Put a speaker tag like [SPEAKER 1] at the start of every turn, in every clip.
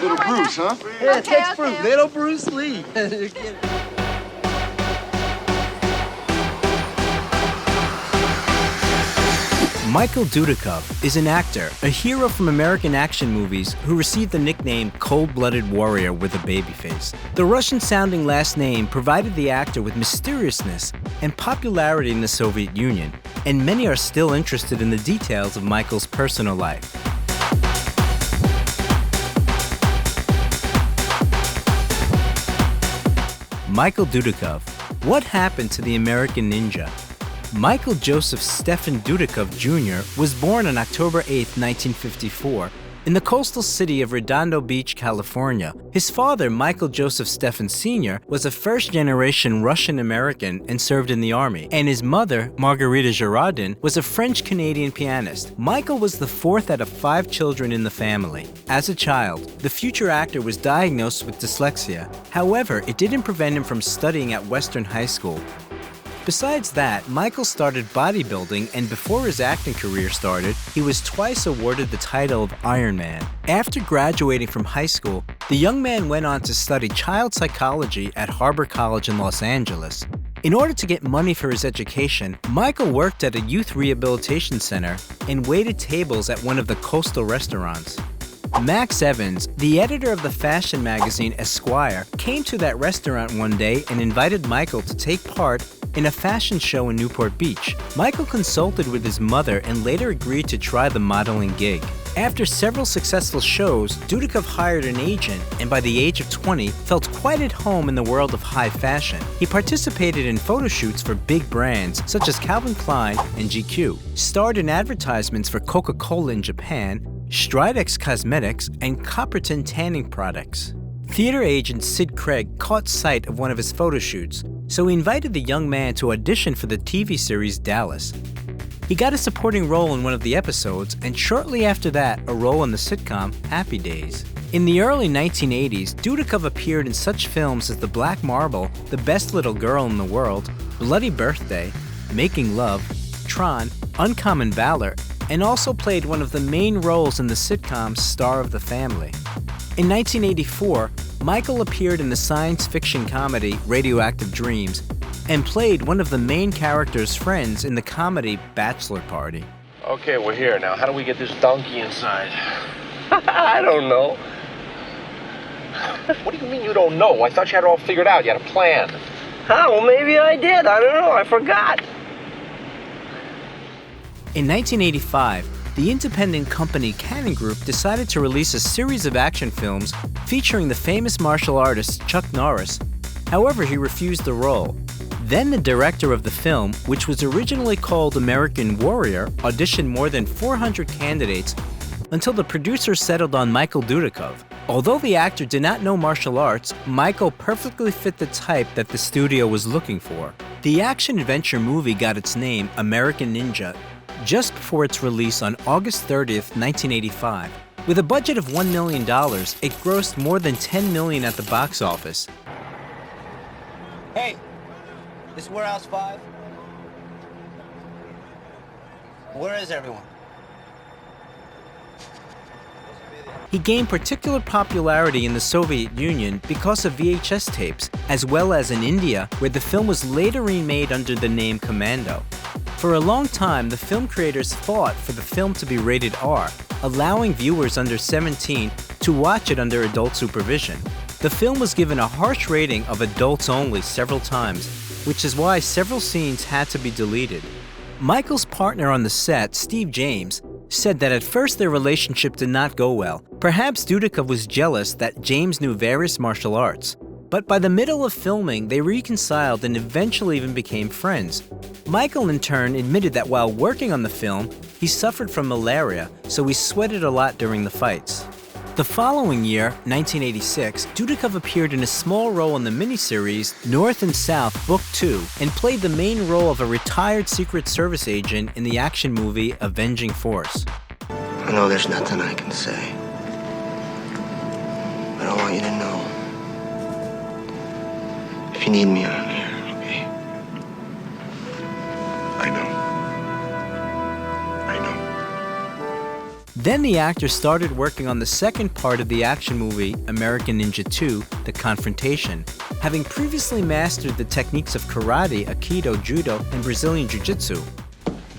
[SPEAKER 1] Little Bruce, huh?
[SPEAKER 2] Yeah, it takes Bruce. Little Bruce Lee.
[SPEAKER 3] Michael Dudikoff is an actor, a hero from American action movies who received the nickname Cold-Blooded Warrior with a baby face. The Russian-sounding last name provided the actor with mysteriousness and popularity in the Soviet Union, and many are still interested in the details of Michael's personal life. Michael Dudikoff. What happened to the American ninja? Michael Joseph Stephen Dudikoff Jr. was born on October 8, 1954, in the coastal city of Redondo Beach, California. His father, Michael Joseph Stephen Sr., was a first-generation Russian-American and served in the Army, and his mother, Margarita Girardin, was a French-Canadian pianist. Michael was the fourth out of 5 children in the family. As a child, the future actor was diagnosed with dyslexia. However, it didn't prevent him from studying at Western High School. Besides that, Michael started bodybuilding, and before his acting career started, he was twice awarded the title of Iron Man. After graduating from high school, the young man went on to study child psychology at Harbor College in Los Angeles. In order to get money for his education, Michael worked at a youth rehabilitation center and waited tables at one of the coastal restaurants. Max Evans, the editor of the fashion magazine Esquire, came to that restaurant one day and invited Michael to take part in a fashion show in Newport Beach. Michael consulted with his mother and later agreed to try the modeling gig. After several successful shows, Dudikoff hired an agent and by the age of 20 felt quite at home in the world of high fashion. He participated in photo shoots for big brands such as Calvin Klein and GQ, starred in advertisements for Coca-Cola in Japan, Stridex Cosmetics, and Copperton tanning products. Theater agent Sid Craig caught sight of one of his photo shoots, so he invited the young man to audition for the TV series Dallas. He got a supporting role in one of the episodes, and shortly after that, a role in the sitcom Happy Days. In the early 1980s, Dudikoff appeared in such films as The Black Marble, The Best Little Girl in the World, Bloody Birthday, Making Love, Tron, Uncommon Valor, and also played one of the main roles in the sitcom Star of the Family. In 1984, Michael appeared in the science fiction comedy Radioactive Dreams and played one of the main character's friends in the comedy Bachelor Party.
[SPEAKER 4] Okay, we're here now. How do we get this donkey inside?
[SPEAKER 5] I don't know.
[SPEAKER 4] What do you mean you don't know? I thought you had it all figured out. You had a plan.
[SPEAKER 5] Oh, well, maybe I did. I don't know. I forgot.
[SPEAKER 3] In 1985, the independent company Cannon Group decided to release a series of action films featuring the famous martial artist Chuck Norris. However, he refused the role. Then the director of the film, which was originally called American Warrior, auditioned more than 400 candidates until the producers settled on Michael Dudikoff. Although the actor did not know martial arts, Michael perfectly fit the type that the studio was looking for. The action-adventure movie got its name, American Ninja, just before its release on August 30th, 1985. With a budget of $1 million, it grossed more than $10 million at the box office.
[SPEAKER 6] Hey, this Warehouse 5? Where is everyone?
[SPEAKER 3] He gained particular popularity in the Soviet Union because of VHS tapes, as well as in India, where the film was later remade under the name Commando. For a long time, the film creators fought for the film to be rated R, allowing viewers under 17 to watch it under adult supervision. The film was given a harsh rating of adults only several times, which is why several scenes had to be deleted. Michael's partner on the set, Steve James, said that at first their relationship did not go well. Perhaps Dudikoff was jealous that James knew various martial arts. But by the middle of filming, they reconciled and eventually even became friends. Michael, in turn, admitted that while working on the film, he suffered from malaria, so he sweated a lot during the fights. The following year, 1986, Dudikoff appeared in a small role in the miniseries North and South Book 2 and played the main role of a retired Secret Service agent in the action movie Avenging Force.
[SPEAKER 7] I know there's nothing I can say, but I want you to know, if you need me, I'm here, okay?
[SPEAKER 1] I know.
[SPEAKER 3] Then the actor started working on the second part of the action movie American Ninja 2, The Confrontation, having previously mastered the techniques of karate, aikido, judo, and Brazilian jiu-jitsu.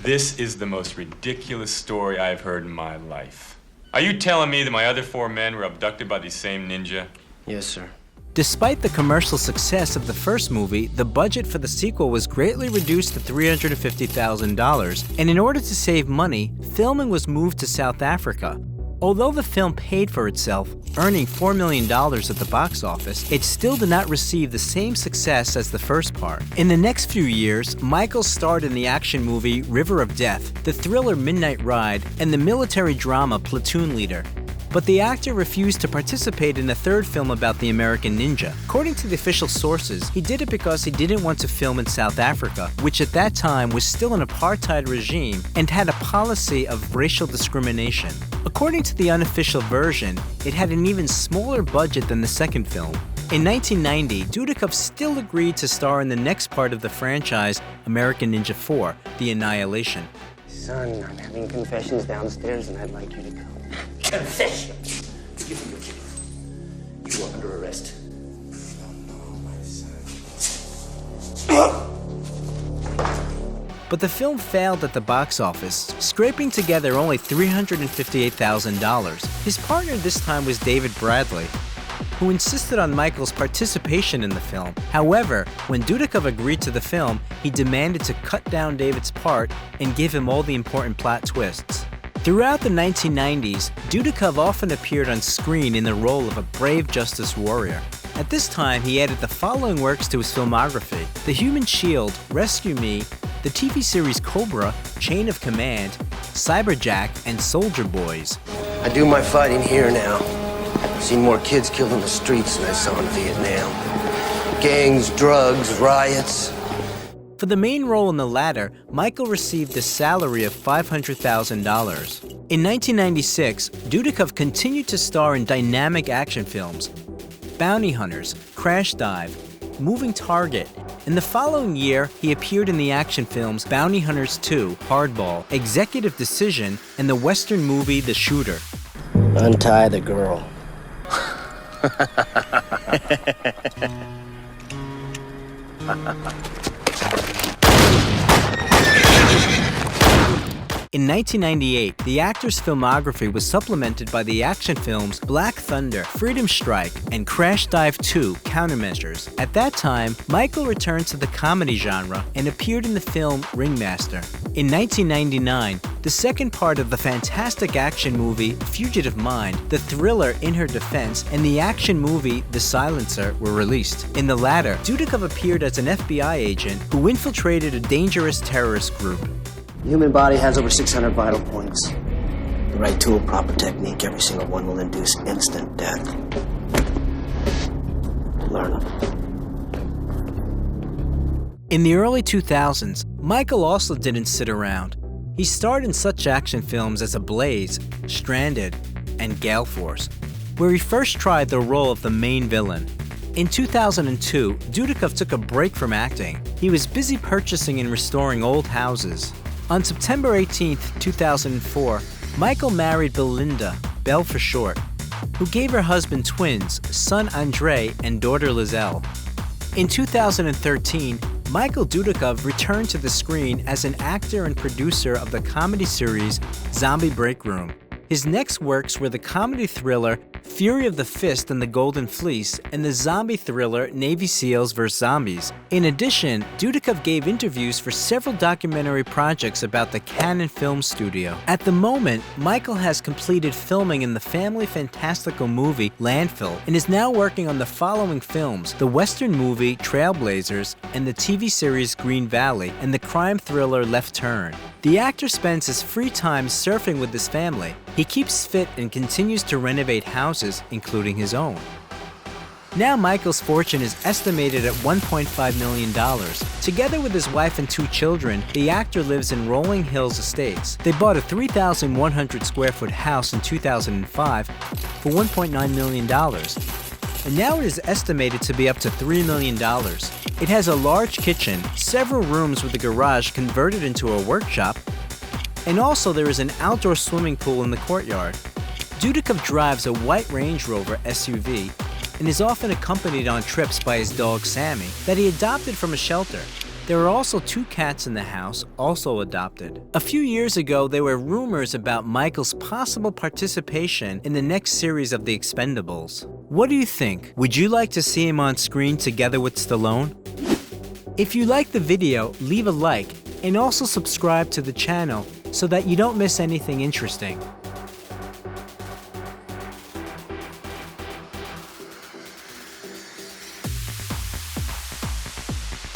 [SPEAKER 1] This is the most ridiculous story I've heard in my life. Are you telling me that my other 4 men were abducted by the same ninja?
[SPEAKER 6] Yes, sir.
[SPEAKER 3] Despite the commercial success of the first movie, the budget for the sequel was greatly reduced to $350,000, and in order to save money, filming was moved to South Africa. Although the film paid for itself, earning $4 million at the box office, it still did not receive the same success as the first part. In the next few years, Michael starred in the action movie River of Death, the thriller Midnight Ride, and the military drama Platoon Leader. But the actor refused to participate in a third film about the American Ninja. According to the official sources, he did it because he didn't want to film in South Africa, which at that time was still an apartheid regime and had a policy of racial discrimination. According to the unofficial version, it had an even smaller budget than the second film. In 1990, Dudikoff still agreed to star in the next part of the franchise, American Ninja 4, The Annihilation.
[SPEAKER 5] Son, I'm having confessions downstairs and I'd like you to come.
[SPEAKER 8] Confessions? You are under arrest.
[SPEAKER 3] But the film failed at the box office, scraping together only $358,000. His partner this time was David Bradley, who insisted on Michael's participation in the film. However, when Dudikoff agreed to the film, he demanded to cut down David's part and give him all the important plot twists. Throughout the 1990s, Dudikoff often appeared on screen in the role of a brave justice warrior. At this time, he added the following works to his filmography: The Human Shield, Rescue Me, the TV series Cobra, Chain of Command, Cyberjack, and Soldier Boys.
[SPEAKER 5] I do my fighting here now. I've seen more kids killed in the streets than I saw in Vietnam. Gangs, drugs, riots.
[SPEAKER 3] For the main role in the latter, Michael received a salary of $500,000. In 1996, Dudikoff continued to star in dynamic action films: Bounty Hunters, Crash Dive, Moving Target. In the following year, he appeared in the action films Bounty Hunters 2, Hardball, Executive Decision, and the Western movie The Shooter.
[SPEAKER 5] Untie the girl.
[SPEAKER 3] In 1998, the actor's filmography was supplemented by the action films Black Thunder, Freedom Strike, and Crash Dive 2, Countermeasures. At that time, Michael returned to the comedy genre and appeared in the film Ringmaster. In 1999, the second part of the fantastic action movie Fugitive Mind, the thriller In Her Defense, and the action movie The Silencer were released. In the latter, Dudikoff appeared as an FBI agent who infiltrated a dangerous terrorist group.
[SPEAKER 5] The human body has over 600 vital points. The right tool, proper technique, every single one will induce instant death. Learn them.
[SPEAKER 3] In the early 2000s, Michael also didn't sit around. He starred in such action films as Ablaze, Stranded, and Gale Force, where he first tried the role of the main villain. In 2002, Dudikoff took a break from acting. He was busy purchasing and restoring old houses. On September 18, 2004, Michael married Belinda, Belle for short, who gave her husband twins, son Andre and daughter Lizelle. In 2013, Michael Dudikoff returned to the screen as an actor and producer of the comedy series Zombie Break Room. His next works were the comedy thriller Fury of the Fist and the Golden Fleece and the zombie thriller Navy SEALs vs. Zombies. In addition, Dudikoff gave interviews for several documentary projects about the Cannon Film Studio. At the moment, Michael has completed filming in the family fantastical movie Landfill and is now working on the following films: the Western movie Trailblazers and the TV series Green Valley and the crime thriller Left Turn. The actor spends his free time surfing with his family. He keeps fit and continues to renovate houses, including his own. Now Michael's fortune is estimated at $1.5 million. Together with his wife and 2 children, the actor lives in Rolling Hills Estates. They bought a 3,100 square foot house in 2005 for $1.9 million. And now it is estimated to be up to $3 million. It has a large kitchen, several rooms with a garage converted into a workshop, And also there is an outdoor swimming pool in the courtyard. Dudikoff drives a white Range Rover SUV and is often accompanied on trips by his dog Sammy that he adopted from a shelter. There are also 2 cats in the house, also adopted. A few years ago, there were rumors about Michael's possible participation in the next series of The Expendables. What do you think? Would you like to see him on screen together with Stallone? If you like the video, leave a like and also subscribe to the channel so that you don't miss anything interesting.